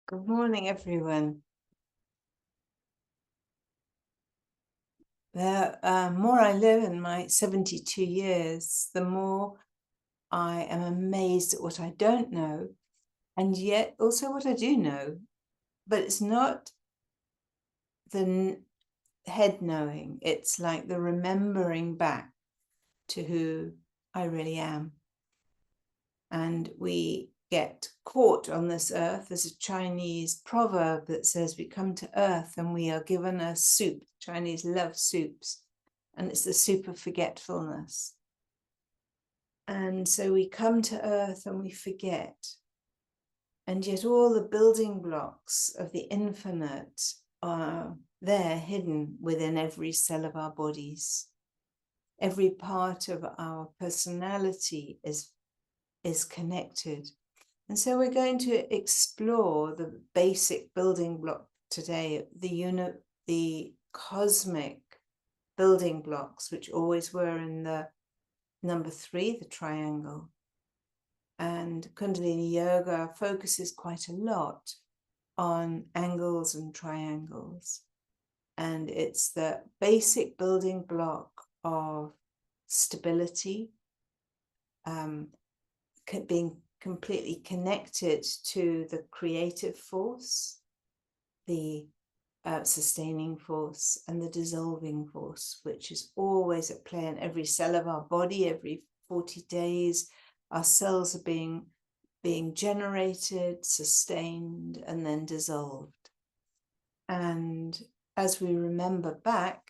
Good morning, everyone. The more I live in my 72 years, the more I am amazed at what I don't know, and yet also what I do know. But it's not the head knowing, it's like the remembering back to who I really am. And we get caught on this earth. There's a Chinese proverb that says we come to earth and we are given a soup. Chinese love soups, and it's the soup of forgetfulness. And so we come to earth and we forget. And yet all the building blocks of the infinite are there, hidden within every cell of our bodies. Every part of our personality is connected. And so we're going to explore the basic building block today, the cosmic building blocks, which always were in the number 3, the triangle. And Kundalini Yoga focuses quite a lot on angles and triangles. And it's the basic building block of stability, being completely connected to the creative force, the sustaining force, and the dissolving force, which is always at play in every cell of our body. Every 40 days, our cells are being generated, sustained, and then dissolved. And as we remember back,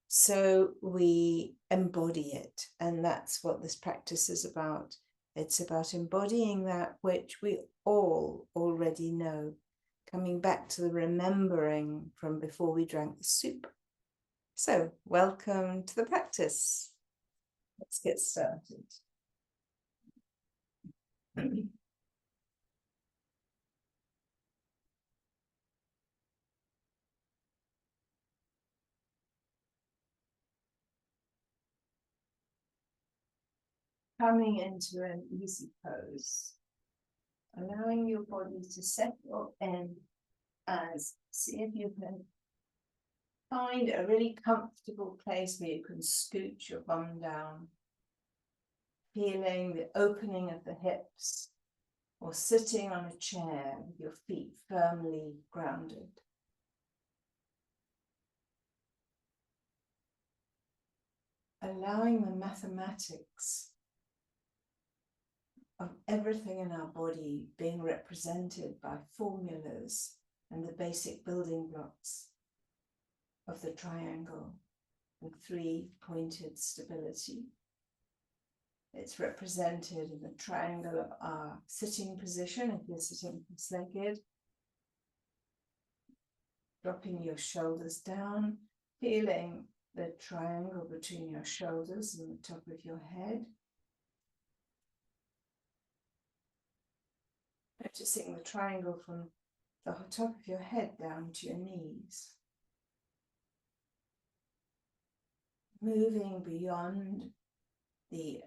so we embody it. And that's what this practice is about. It's about embodying that which we all already know, coming back to the remembering from before we drank the soup. So, welcome to the practice. Let's get started. Coming into an easy pose, allowing your body to settle in, as see if you can find a really comfortable place where you can scoot your bum down, feeling the opening of the hips, or sitting on a chair with your feet firmly grounded. Allowing the mathematics of everything in our body being represented by formulas and the basic building blocks of the triangle and 3-pointed stability. It's represented in the triangle of our sitting position, if you're sitting cross-legged, dropping your shoulders down, feeling the triangle between your shoulders and the top of your head. Noticing the triangle from the top of your head down to your knees. Moving beyond the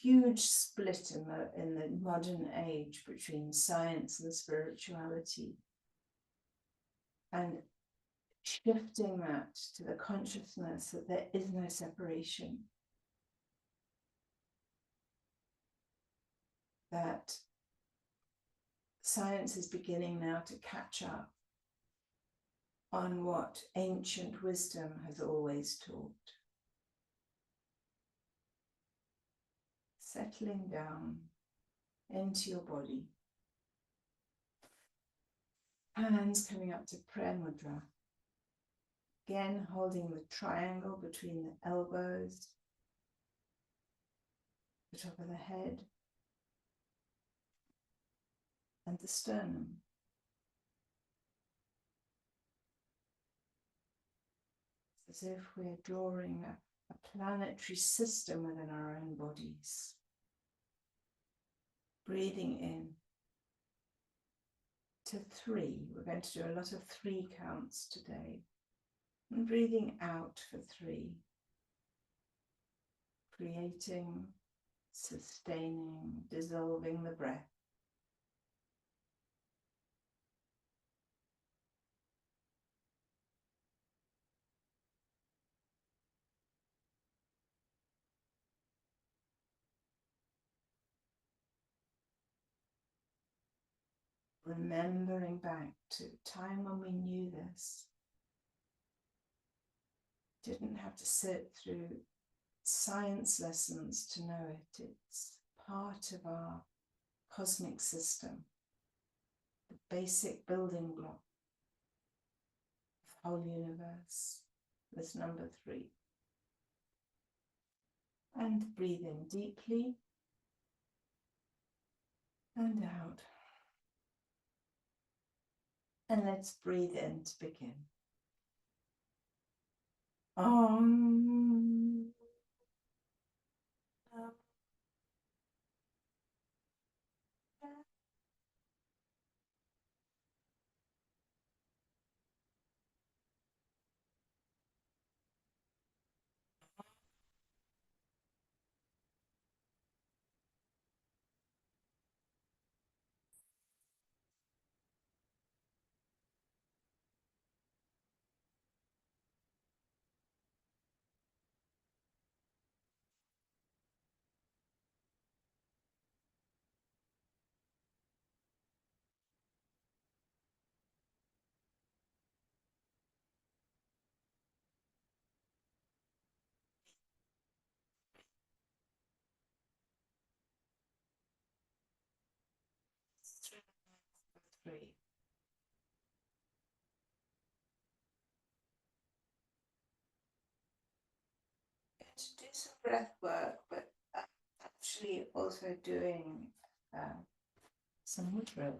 huge split in the modern age between science and spirituality, and shifting that to the consciousness that there is no separation, that science is beginning now to catch up on what ancient wisdom has always taught. Settling down into your body. Hands coming up to prayer mudra. Again, holding the triangle between the elbows, the top of the head, and the sternum. As if we're drawing a planetary system within our own bodies. Breathing in to 3. We're going to do a lot of 3 counts today. And breathing out for 3. Creating, sustaining, dissolving the breath. remembering back to a time when we knew this. Didn't have to sit through science lessons to know it. It's part of our cosmic system, the basic building block of the whole universe. This number 3. And breathe in deeply and out. And let's breathe in to begin. Om. Three. To do some breath work, but actually also doing some mudra,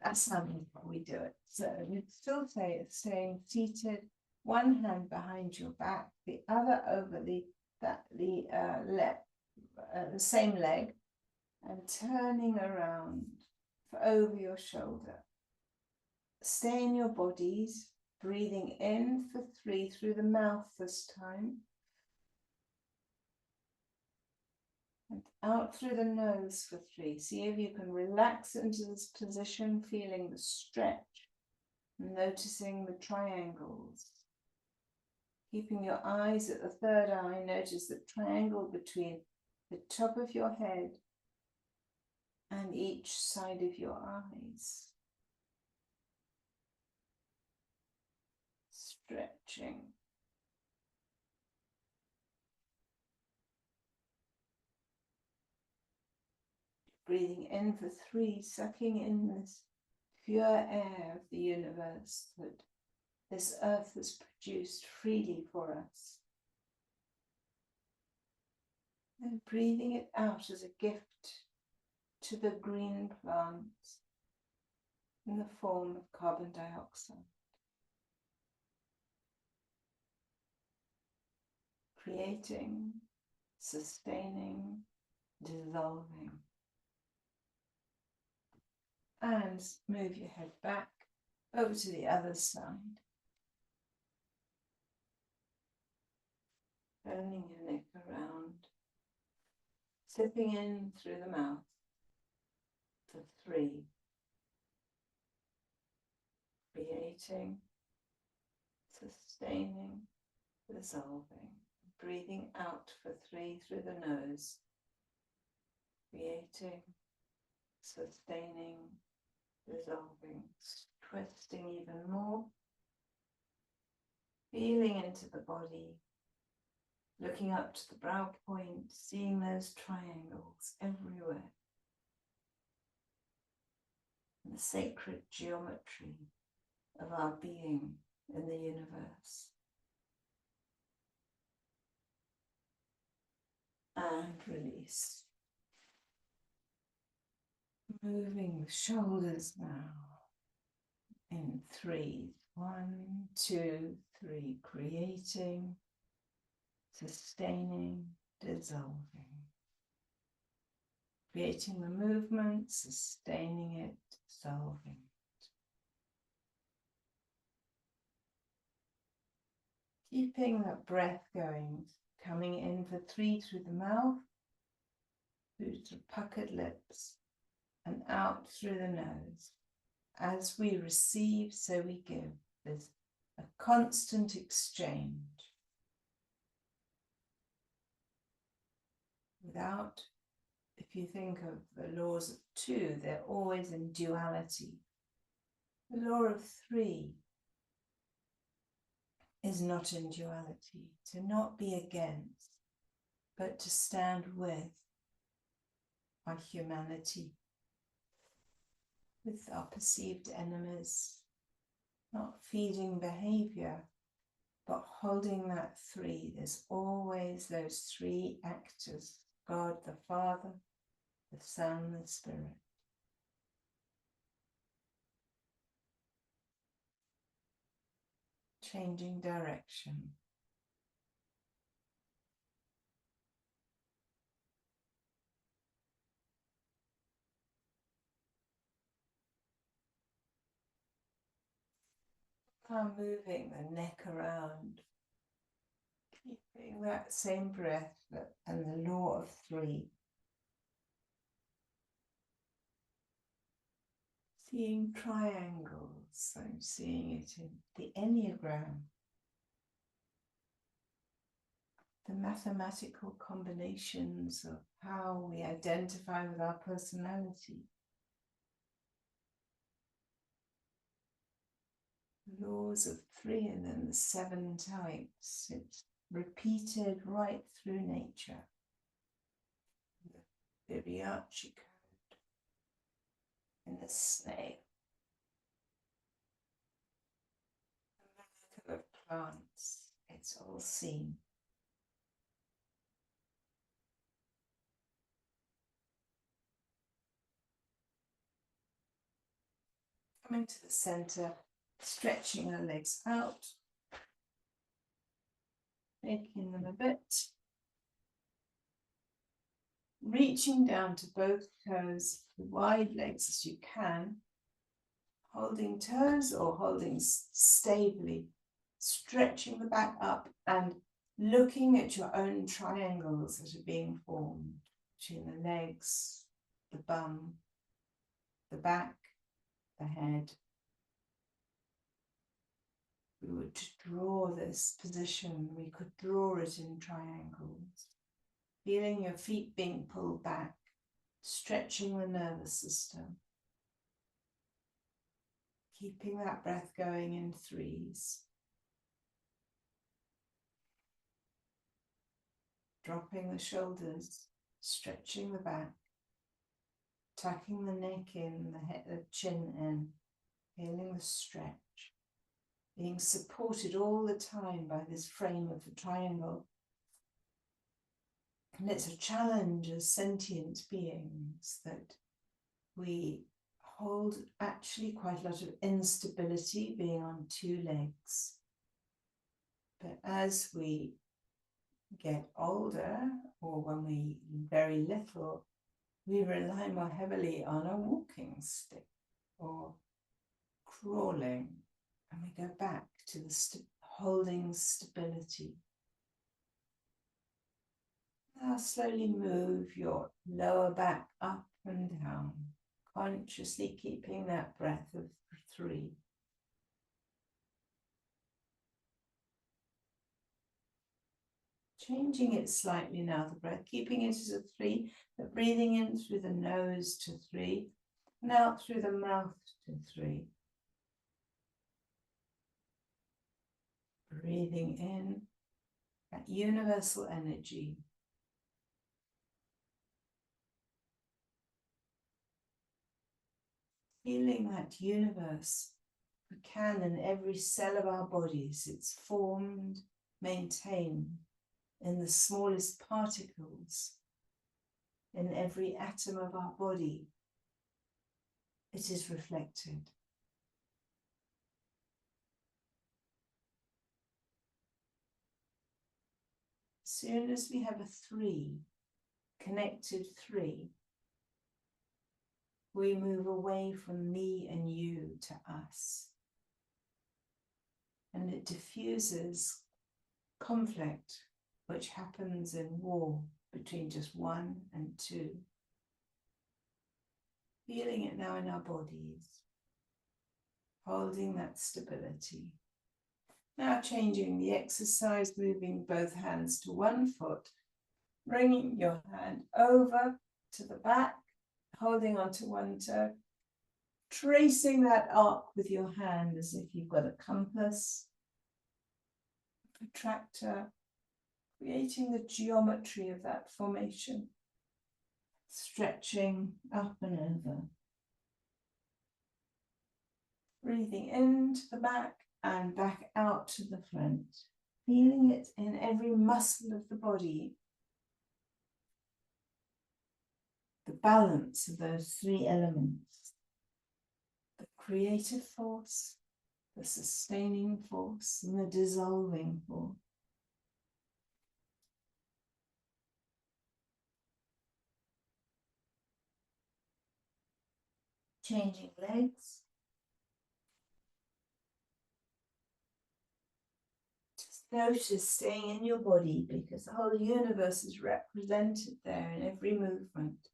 that's how we do it. So we still staying seated, one hand behind your back, the other over the same leg, and turning around over your shoulder. Stay in your bodies, breathing in for 3 through the mouth this time. And out through the nose for 3. See if you can relax into this position, feeling the stretch, noticing the triangles. Keeping your eyes at the third eye, notice the triangle between the top of your head and each side of your eyes. Stretching. Breathing in for 3, sucking in this pure air of the universe that this earth has produced freely for us. And breathing it out as a gift to the green plants in the form of carbon dioxide. Creating, sustaining, dissolving. And move your head back over to the other side. Turning your neck around. Sipping in through the mouth for 3. Creating, sustaining, dissolving. Breathing out for 3 through the nose. Creating, sustaining, dissolving. Twisting even more. Feeling into the body. Looking up to the brow point, seeing those triangles everywhere. The sacred geometry of our being in the universe. And release. Moving the shoulders now. In 3. 1, 2, 3. Creating, sustaining, dissolving. Creating the movement, sustaining it, dissolving it. Keeping that breath going, coming in for 3 through the mouth, through the puckered lips, and out through the nose. As we receive, so we give. There's a constant exchange. If If you think of the laws of two, they're always in duality. The law of three is not in duality, to not be against, but to stand with our humanity, with our perceived enemies, not feeding behavior, but holding that three. There's always those three actors: God the Father, the Son, the Spirit. Changing direction. Now moving the neck around, keeping that same breath and the law of three. Seeing triangles, I'm seeing it in the Enneagram, the mathematical combinations of how we identify with our personality. Laws of three and then the 7 types. It's repeated right through nature. The Fibonacci code in the snake. The miracle of plants. It's all seen. Coming to the center, stretching our legs out, making them a bit, reaching down to both toes, wide legs as you can, holding toes or holding stably, stretching the back up and looking at your own triangles that are being formed between the legs, the bum, the back, the head. We were to draw this position, we could draw it in triangles. Feeling your feet being pulled back, stretching the nervous system. Keeping that breath going in threes. Dropping the shoulders, stretching the back, tucking the neck in, the chin in, feeling the stretch. Being supported all the time by this frame of the triangle. And it's a challenge as sentient beings that we hold actually quite a lot of instability being on 2 legs. But as we get older, or when we very little, we rely more heavily on a walking stick or crawling, and we go back to the holding stability. Now slowly move your lower back up and down, consciously keeping that breath of 3. Changing it slightly now, the breath, keeping it as a 3, but breathing in through the nose to 3, and out through the mouth to 3. Breathing in that universal energy. Feeling that universe, we can in every cell of our bodies. It's formed, maintained in the smallest particles, in every atom of our body. It is reflected. As soon as we have a 3, connected 3, we move away from me and you to us. And it diffuses conflict, which happens in war between just 1 and 2. Feeling it now in our bodies, holding that stability. Now changing the exercise, moving both hands to one foot, bringing your hand over to the back, holding onto one toe, tracing that arc with your hand as if you've got a compass, protractor, creating the geometry of that formation, stretching up and over. Breathing into the back and back out to the front, feeling it in every muscle of the body. The balance of those three elements, the creative force, the sustaining force, and the dissolving force. Changing legs. Just notice staying in your body because the whole universe is represented there in every movement.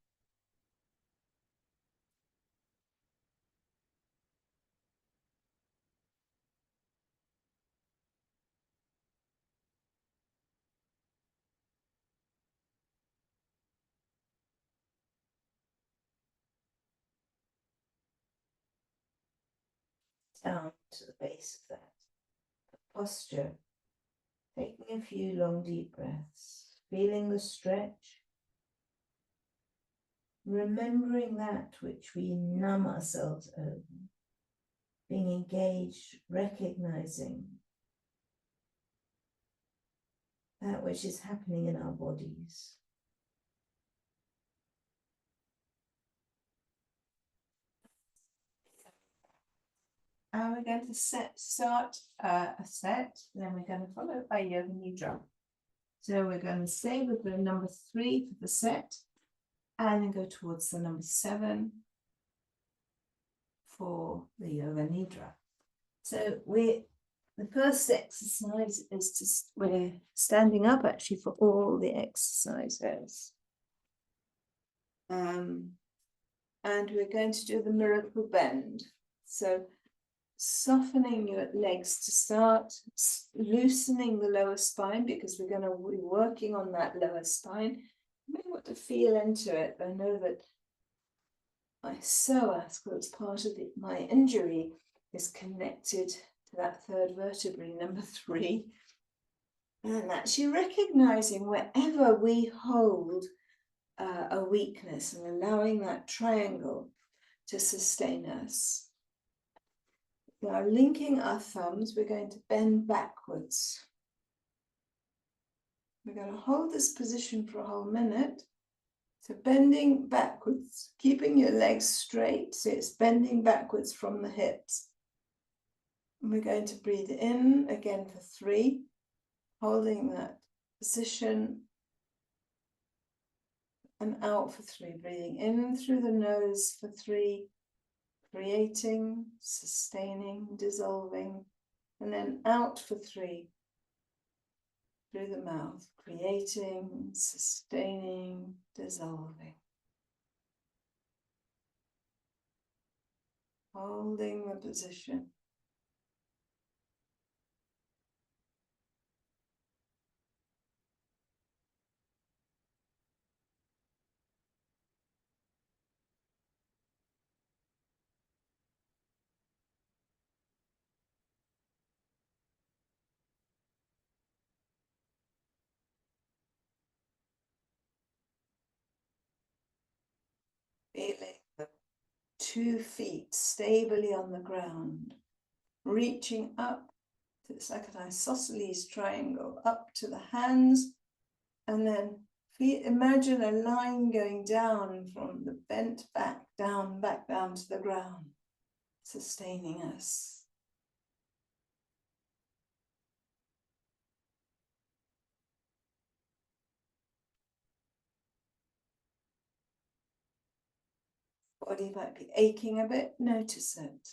Down to the base of that posture, taking a few long deep breaths, feeling the stretch, remembering that which we numb ourselves over, being engaged, recognizing that which is happening in our bodies. And we're going to start a set, and then we're going to follow it by Yoga Nidra. So we're going to stay with the number 3 for the set, and then go towards the number 7 for the Yoga Nidra. So the first exercise is we're standing up actually for all the exercises. And we're going to do the miracle bend. So softening your legs to start, loosening the lower spine because we're going to be working on that lower spine. You may want to feel into it. I know that my psoas, as part of my injury, is connected to that third vertebrae, number 3. And actually recognizing wherever we hold a weakness and allowing that triangle to sustain us. Now, linking our thumbs, we're going to bend backwards. We're going to hold this position for a whole minute. So bending backwards, keeping your legs straight, so it's bending backwards from the hips. And we're going to breathe in again for 3, holding that position, and out for 3, breathing in through the nose for 3, creating, sustaining, dissolving, and then out for 3 through the mouth, creating, sustaining, dissolving. Holding the position. Feeling the 2 feet stably on the ground, reaching up. It's like an isosceles triangle, up to the hands, and then imagine a line going down from the bent back down to the ground, sustaining us. Body might be aching a bit, notice it.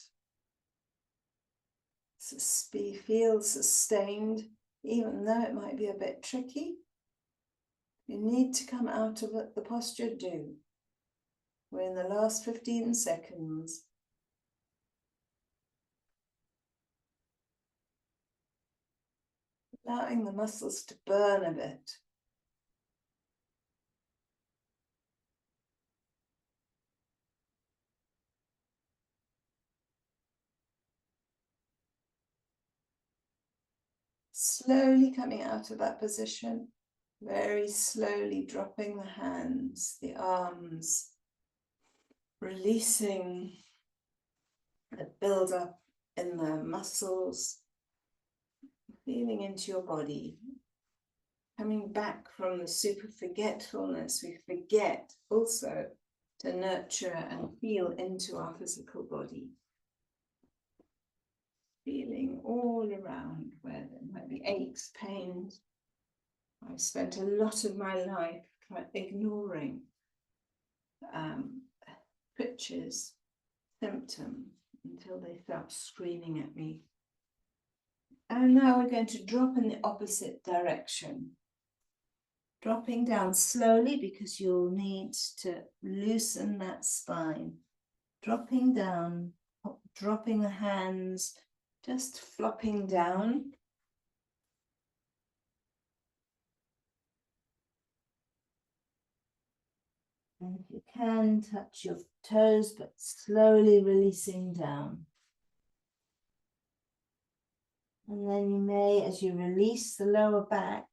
Feel sustained, even though it might be a bit tricky. You need to come out of it, the posture, do. We're in the last 15 seconds. Allowing the muscles to burn a bit. Slowly coming out of that position, very slowly dropping the hands, the arms, releasing the build-up in the muscles, feeling into your body, coming back from the super forgetfulness. We forget also to nurture and feel into our physical body. Feeling all around where there might be aches, pains. I've spent a lot of my life ignoring twitches, symptoms, until they start screaming at me. And now we're going to drop in the opposite direction. Dropping down slowly because you'll need to loosen that spine. Dropping down, dropping the hands, just flopping down. And if you can, touch your toes, but slowly releasing down. And then you may, as you release the lower back,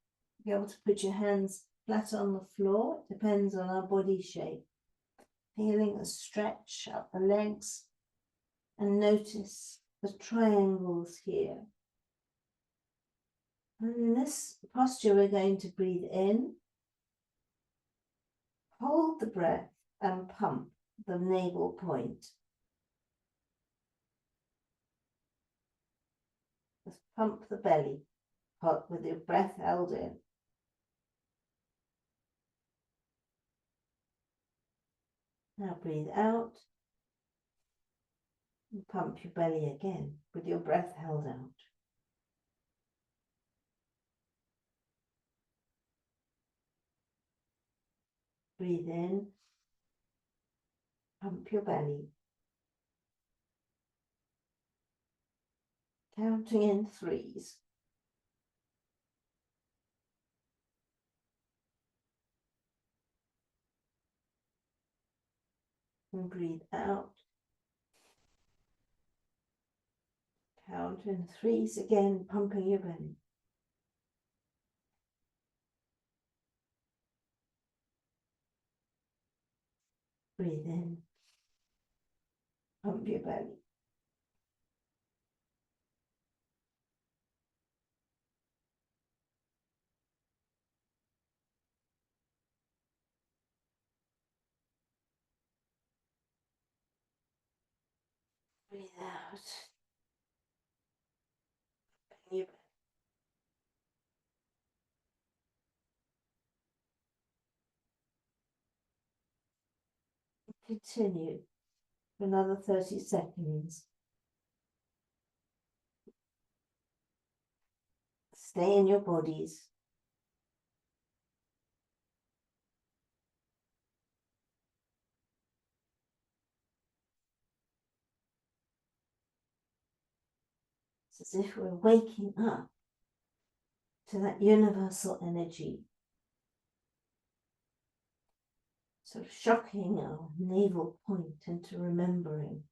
be able to put your hands flat on the floor. It depends on our body shape. Feeling a stretch up the legs and notice the triangles here. And in this posture, we're going to breathe in, hold the breath and pump the navel point. Just pump the belly with your breath held in. Now breathe out and pump your belly again with your breath held out. Breathe in, pump your belly. Counting in threes. And breathe out. Count in threes again, pumping your belly. Breathe in, pump your belly. Breathe out. Pumping your belly. Continue for another 30 seconds. Stay in your bodies. It's as if we're waking up to that universal energy. Sort of shocking our navel point into remembering.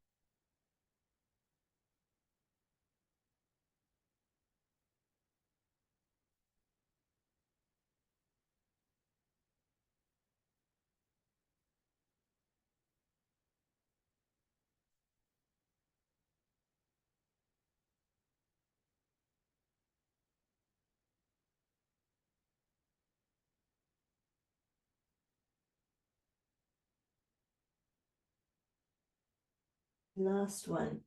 Last one.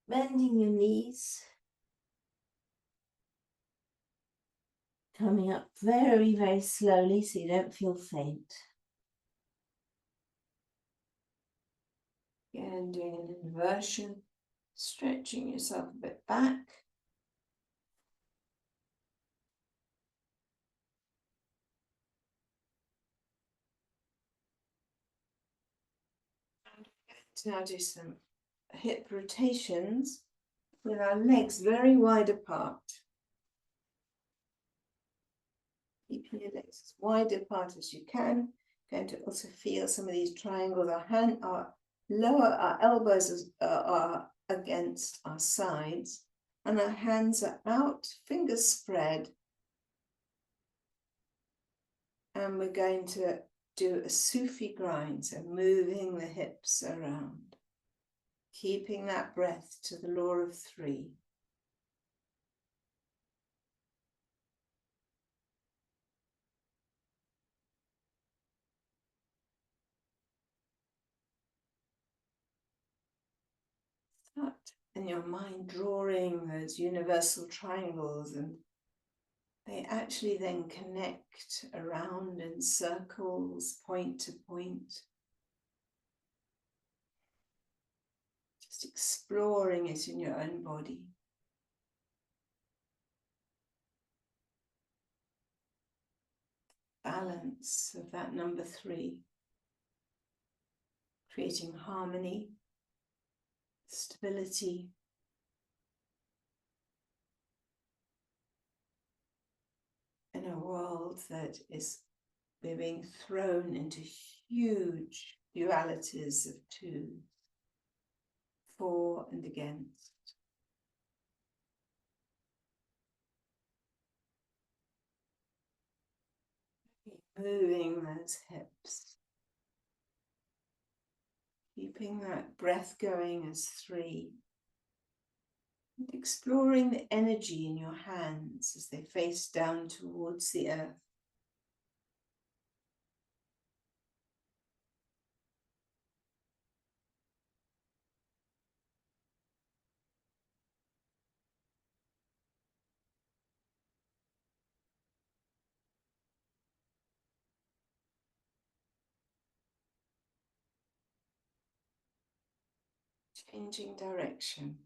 Bending your knees. Coming up very, very slowly so you don't feel faint. Again, doing an inversion, stretching yourself a bit back. And now do some hip rotations with our legs very wide apart. Keeping your legs as wide apart as you can. Going to also feel some of these triangles. Our elbows are against our sides, and our hands are out, fingers spread. And we're going to do a Sufi grind, so moving the hips around, keeping that breath to the law of 3. Start in your mind drawing those universal triangles, and they actually then connect around in circles, point to point. Just exploring it in your own body. Balance of that number 3. Creating harmony, stability, in a world that is we're being thrown into huge dualities of 2, 4 and against. Moving those hips. Keeping that breath going as 3. And exploring the energy in your hands as they face down towards the earth. Changing direction.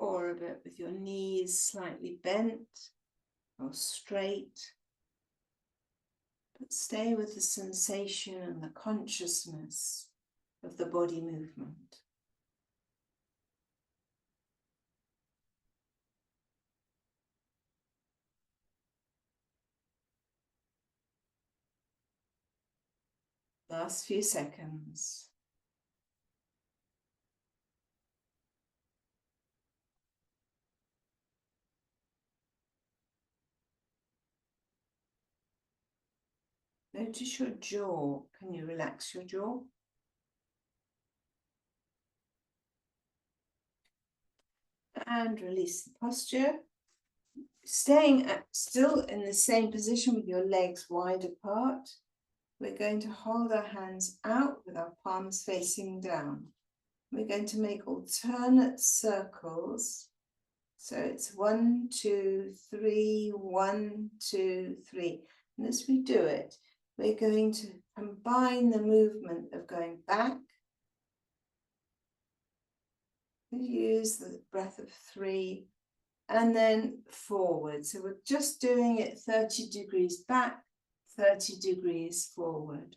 Or a bit with your knees slightly bent or straight. But stay with the sensation and the consciousness of the body movement. Last few seconds. Notice your jaw. Can you relax your jaw? And release the posture. Staying still in the same position with your legs wide apart. We're going to hold our hands out with our palms facing down. We're going to make alternate circles. So it's 1, 2, 3, 1, 2, 3. And as we do it, we're going to combine the movement of going back. We use the breath of 3 and then forward. So we're just doing it 30 degrees back, 30 degrees forward.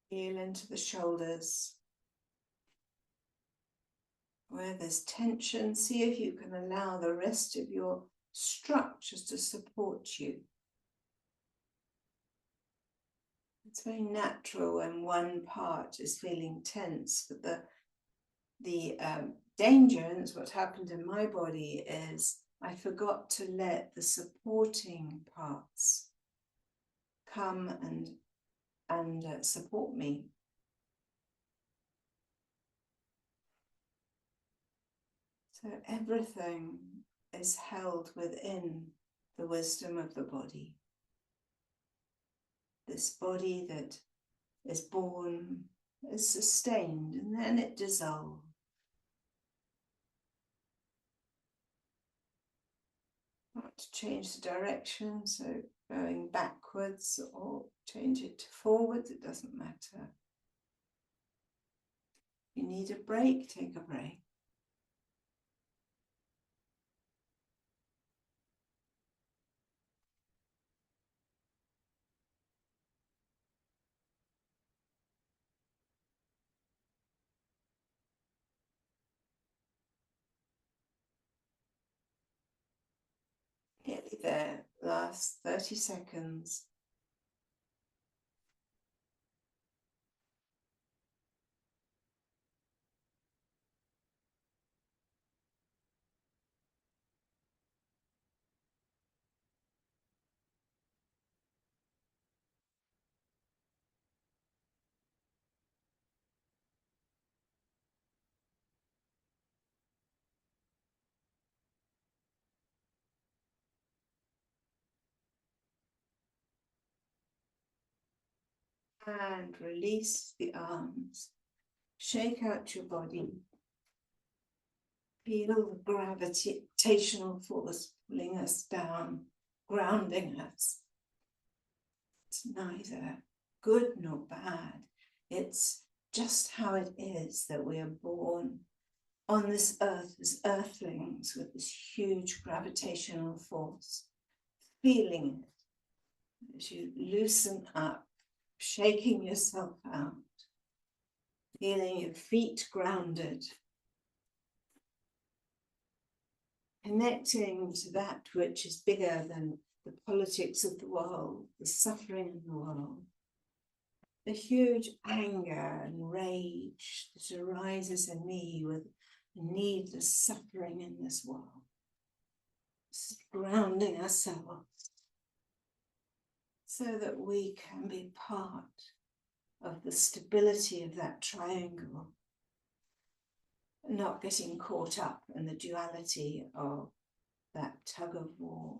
Feel into the shoulders. Where there's tension, see if you can allow the rest of your structures to support you. It's very natural when one part is feeling tense, but the danger, and it's what happened in my body, is I forgot to let the supporting parts come and support me. So everything is held within the wisdom of the body. This body that is born, is sustained, and then it dissolves. Want to change the direction, so going backwards or change it to forwards, it doesn't matter. If you need a break, take a break. Nearly there, last 30 seconds. And release the arms. Shake out your body. Feel the gravitational force pulling us down, grounding us. It's neither good nor bad. It's just how it is that we are born on this earth as earthlings with this huge gravitational force. Feeling it as you loosen up, shaking yourself out, feeling your feet grounded, connecting to that which is bigger than the politics of the world, the suffering in the world, the huge anger and rage that arises in me with the needless suffering in this world. Just grounding ourselves so that we can be part of the stability of that triangle, not getting caught up in the duality of that tug of war.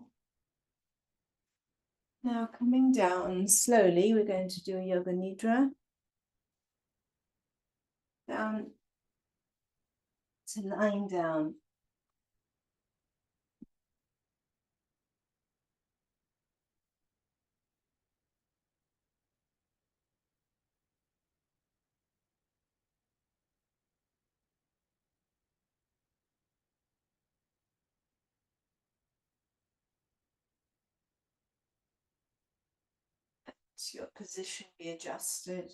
Now coming down slowly, we're going to do a Yoga Nidra. Down to lying down. Let your position be adjusted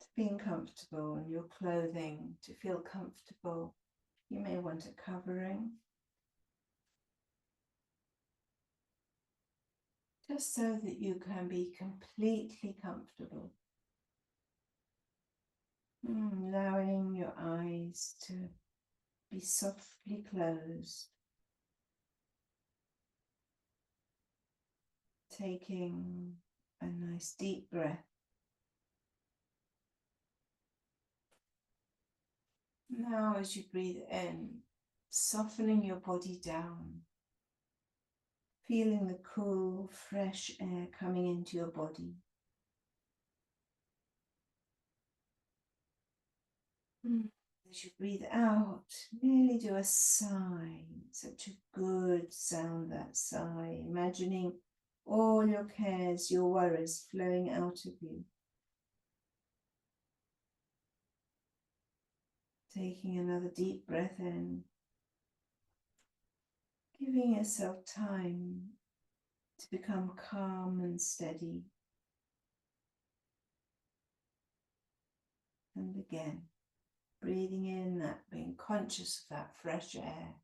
to being comfortable, and your clothing to feel comfortable. You may want a covering, just so that you can be completely comfortable. Allowing your eyes to be softly closed. Taking a nice deep breath. Now as you breathe in, softening your body down. Feeling the cool, fresh air coming into your body. As you breathe out, nearly do a sigh. Such a good sound, that sigh. Imagining all your cares, your worries flowing out of you. Taking another deep breath in. Giving yourself time to become calm and steady. And again, breathing in that, being conscious of that fresh air.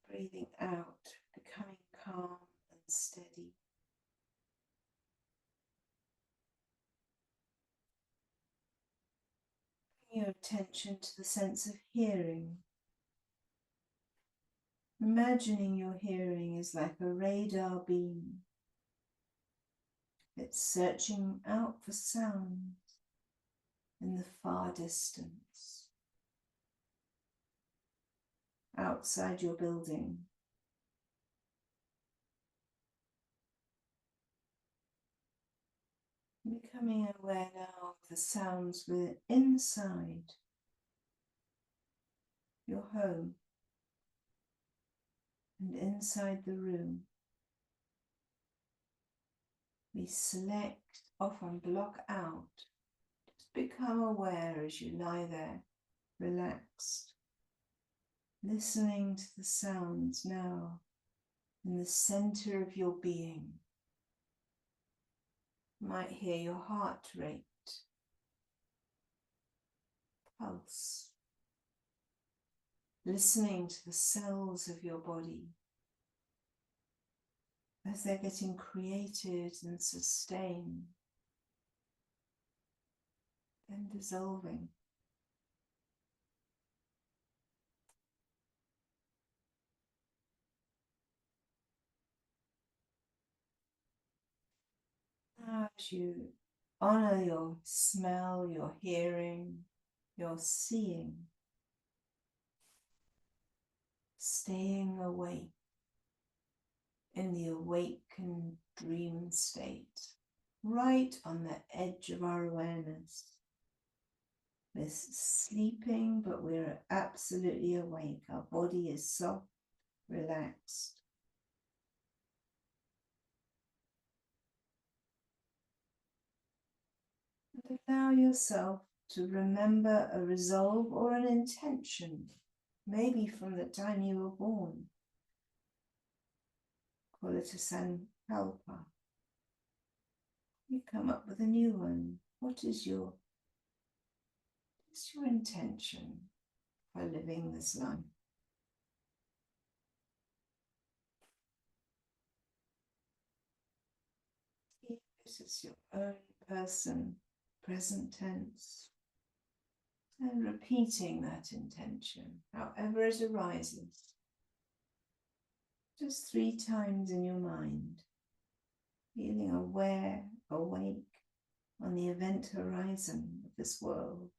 Breathing out, becoming calm and steady. Bring your attention to the sense of hearing. Imagining your hearing is like a radar beam. It's searching out for sound in the far distance. outside your building. Becoming aware now of the sounds within inside your home and inside the room. We select, often block out. Just become aware as you lie there, relaxed, listening to the sounds now in the center of your being. You might hear your heart rate, pulse, listening to the cells of your body as they're getting created and sustained, then dissolving. Now as you honor your smell, your hearing, your seeing, staying awake in the awakened dream state, right on the edge of our awareness. We're sleeping, but we're absolutely awake. Our body is soft, relaxed. And allow yourself to remember a resolve or an intention, maybe from the time you were born. Call it a sankalpa. You come up with a new one. What is your intention for living this life? This is your own person, present tense, and repeating that intention, however it arises, just 3 times in your mind, feeling aware, awake on the event horizon of this world.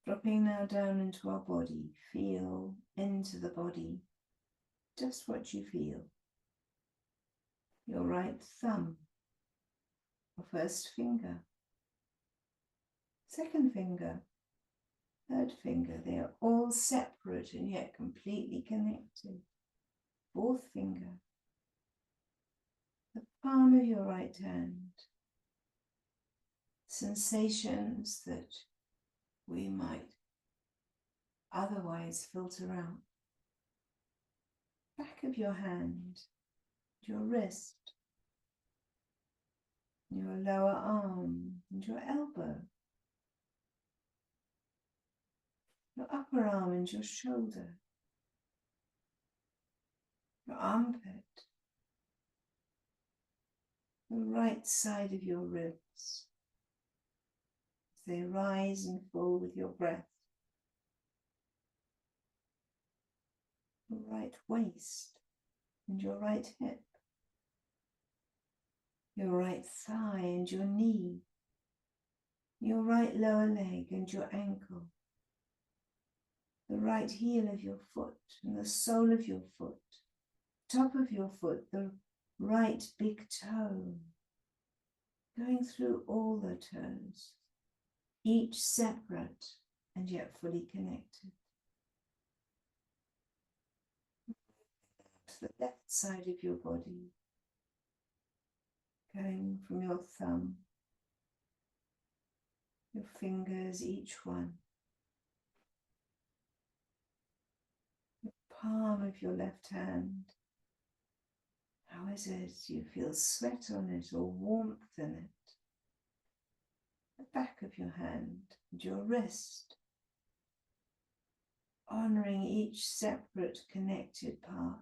Dropping now down into our body, feel into the body, just what you feel. Your right thumb, your first finger, second finger, third finger, they are all separate and yet completely connected. Fourth finger, the palm of your right hand, sensations that we might otherwise filter out. Back of your hand, your wrist, your lower arm and your elbow, your upper arm and your shoulder, your armpit, the right side of your ribs, as they rise and fall with your breath, your right waist and your right hip, your right thigh and your knee, your right lower leg and your ankle, the right heel of your foot and the sole of your foot, top of your foot, the right big toe, going through all the toes, each separate and yet fully connected. To the left side of your body, going from your thumb, your fingers, each one, the palm of your left hand. How is it? Do you feel sweat on it or warmth in it? The back of your hand and your wrist, honoring each separate connected part.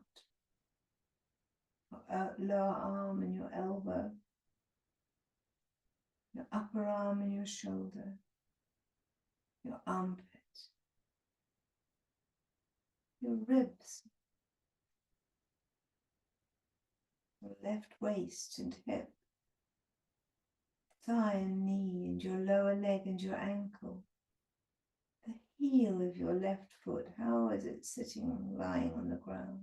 Your lower arm and your elbow, your upper arm and your shoulder, your armpit, your ribs, your left waist and hip, thigh and knee and your lower leg and your ankle. The heel of your left foot, how is it sitting, lying on the ground?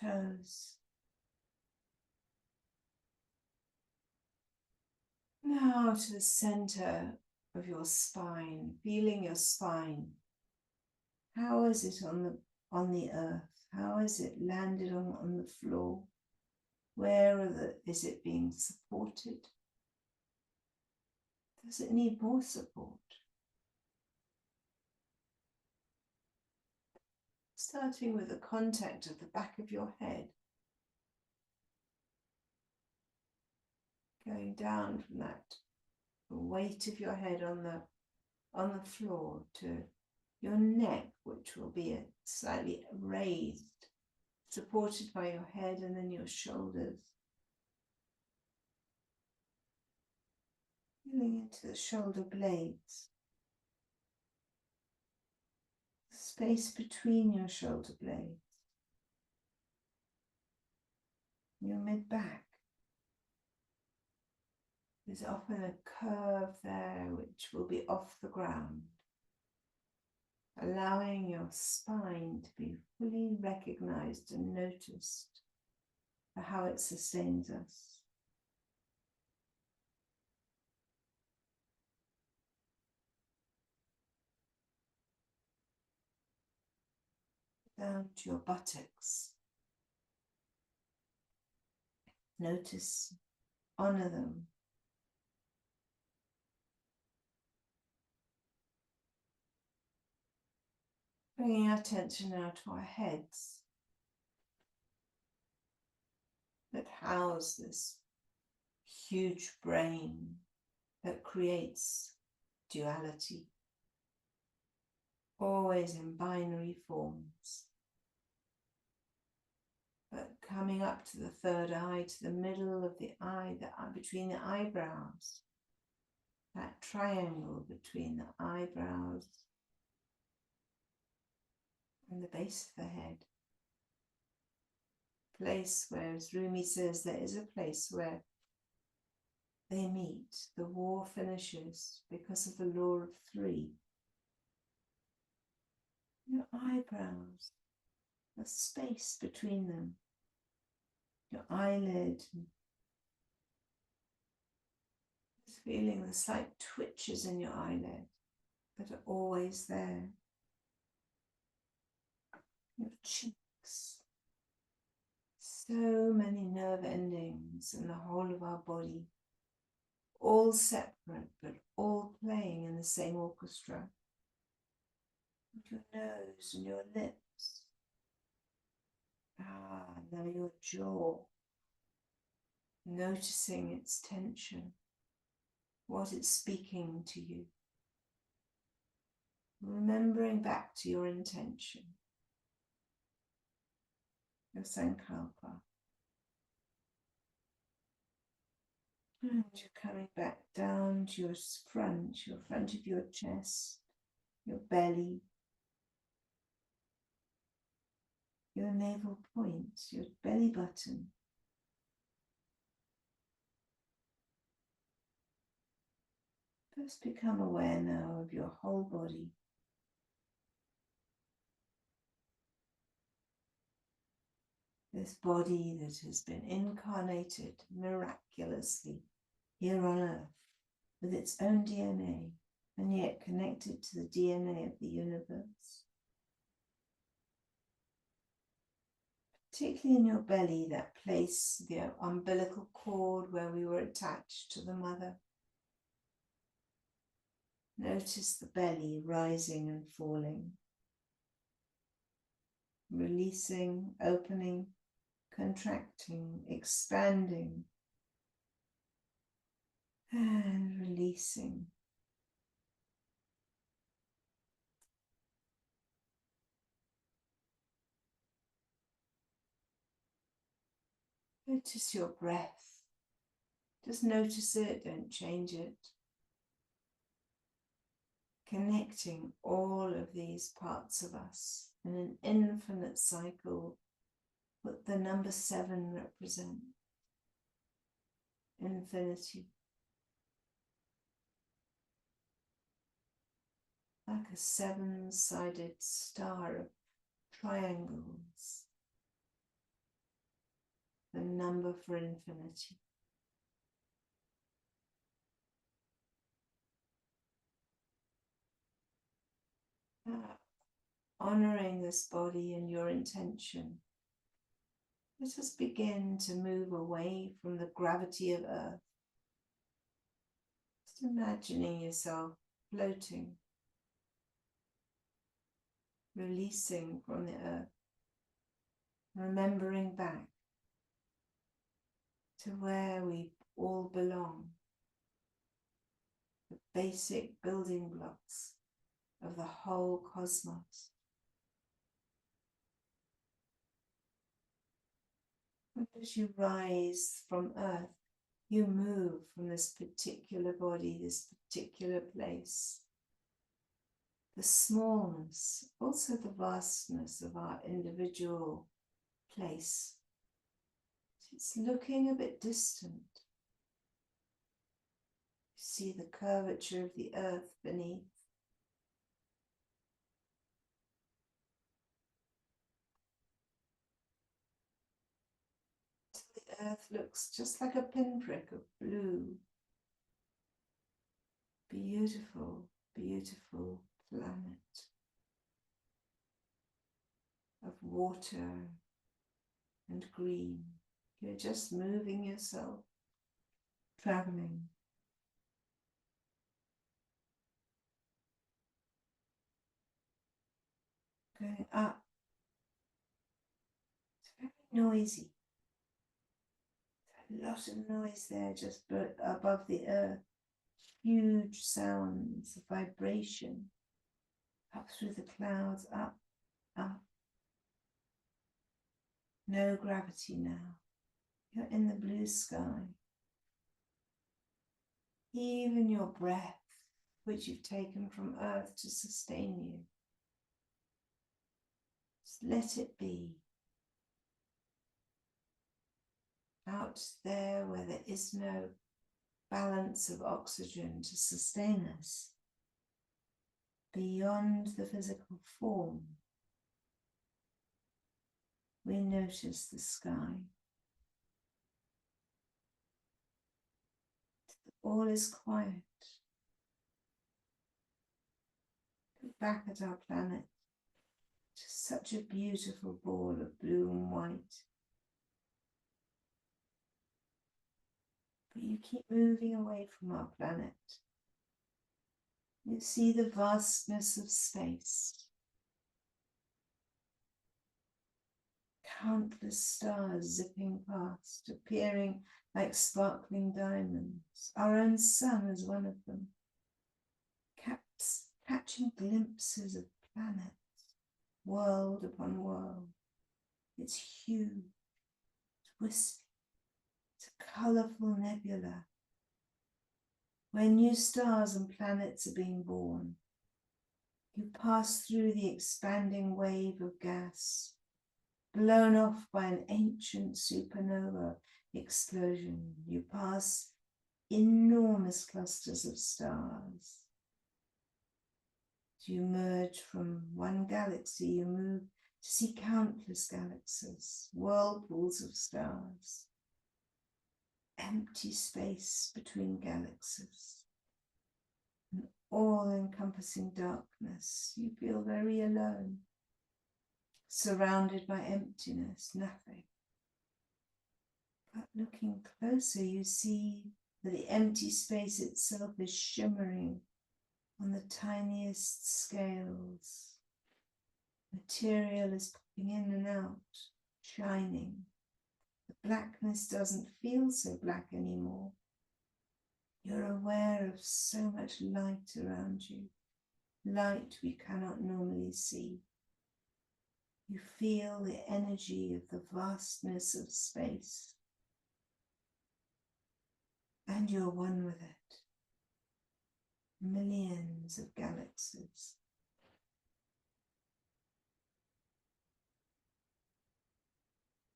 Toes. Now to the center of your spine, feeling your spine. How is it on the earth? How is it landed on the floor? Where is it being supported? Does it need more support? Starting with the contact of the back of your head, going down from that, the weight of your head on the floor to your neck, which will be slightly raised, supported by your head, and then your shoulders. Feeling into the shoulder blades, the space between your shoulder blades, your mid-back. There's often a curve there which will be off the ground, allowing your spine to be fully recognized and noticed for how it sustains us. Down to your buttocks. Notice, honor them. Bringing our attention now to our heads that house this huge brain that creates duality, always in binary forms. But coming up to the third eye, to the middle of the eye, between the eyebrows, that triangle between the eyebrows and the base of the head. Place where, as Rumi says, there is a place where they meet. The war finishes because of the law of three. Your eyebrows, the space between them, your eyelid, just feeling the slight twitches in your eyelid that are always there. Your cheeks, so many nerve endings in the whole of our body, all separate but all playing in the same orchestra. Your nose and your lips. Now your jaw, noticing its tension, what it's speaking to you. Remembering back to your intention, your sankalpa. And you're coming back down to your front of your chest, your belly, your navel points, your belly button. Just become aware now of your whole body. This body that has been incarnated miraculously here on earth with its own DNA and yet connected to the DNA of the universe. Particularly in your belly, that place, the umbilical cord where we were attached to the mother. Notice the belly rising and falling, releasing, opening, contracting, expanding, and releasing. Notice your breath. Just notice it, don't change it. Connecting all of these parts of us in an infinite cycle what the number 7 represents. Infinity. Like a 7-sided star of triangles. The number for infinity. Honoring this body and your intention, let us begin to move away from the gravity of Earth. Just imagining yourself floating, releasing from the Earth, remembering back to where we all belong, the basic building blocks of the whole cosmos. And as you rise from Earth, you move from this particular body, this particular place. The smallness, also the vastness of our individual place. It's looking a bit distant. You see the curvature of the earth beneath. The earth looks just like a pinprick of blue. Beautiful, beautiful planet of water and green. You're just moving yourself, traveling. Going up. It's very noisy. A lot of noise there just above the earth. Huge sounds, vibration. Up through the clouds, up, up. No gravity now. You're in the blue sky. Even your breath, which you've taken from earth to sustain you, just let it be. Out there where there is no balance of oxygen to sustain us, beyond the physical form, we notice the sky. All is quiet. Look back at our planet, just such a beautiful ball of blue and white. But you keep moving away from our planet. You see the vastness of space. Countless stars zipping past, appearing like sparkling diamonds. Our own sun is one of them. Catching glimpses of planets, world upon world. It's huge, it's wispy, it's a colourful nebula where new stars and planets are being born. You pass through the expanding wave of gas, blown off by an ancient supernova explosion. You pass enormous clusters of stars. As you merge from one galaxy, you move to see countless galaxies, whirlpools of stars, empty space between galaxies, an all-encompassing darkness. You feel very alone, surrounded by emptiness, nothing. But looking closer, you see that the empty space itself is shimmering on the tiniest scales. Material is popping in and out, shining. The blackness doesn't feel so black anymore. You're aware of so much light around you, light we cannot normally see. You feel the energy of the vastness of space, and you're one with it. Millions of galaxies.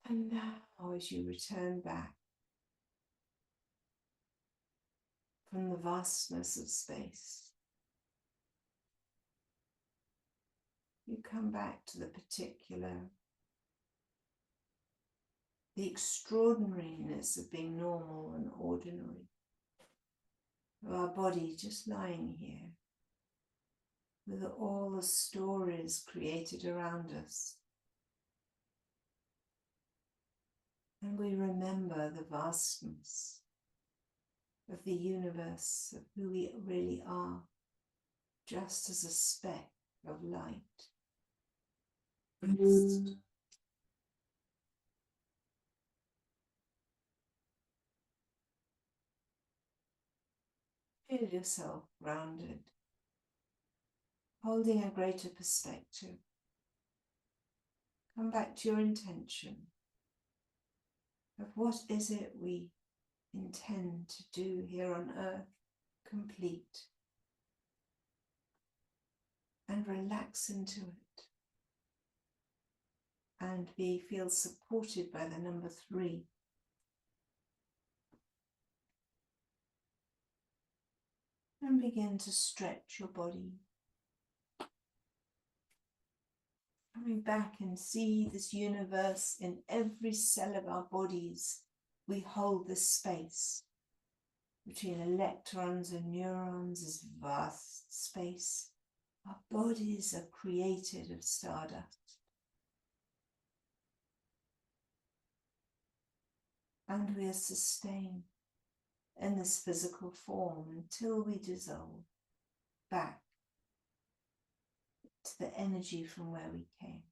And now, as you return back from the vastness of space, you come back to the particular, the extraordinariness of being normal and ordinary, of our body just lying here with all the stories created around us. And we remember the vastness of the universe, of who we really are, just as a speck of light. Feel yourself grounded, holding a greater perspective. Come back to your intention of what is it we intend to do here on earth, complete, and relax into it, and feel supported by the number 3. And begin to stretch your body. Coming back and see this universe in every cell of our bodies. We hold this space between electrons and neurons, this vast space. Our bodies are created of stardust. And we are sustained in this physical form until we dissolve back to the energy from where we came.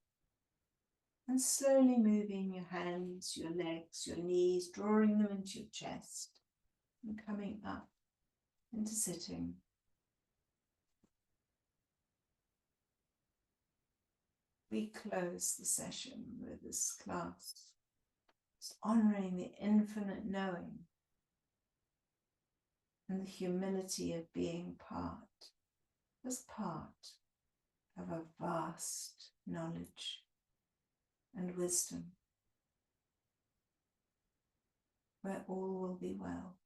And slowly moving your hands, your legs, your knees, drawing them into your chest and coming up into sitting. We close the session with this class, just honoring the infinite knowing and the humility of being part of a vast knowledge and wisdom, where all will be well.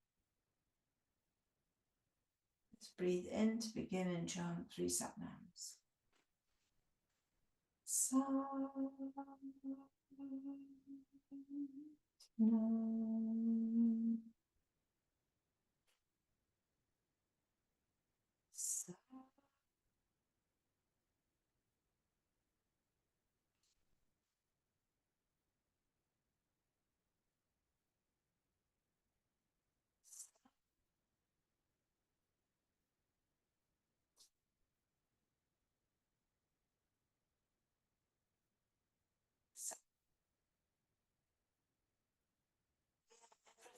Let's breathe in to begin and chant 3 satnams.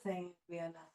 Everything we are now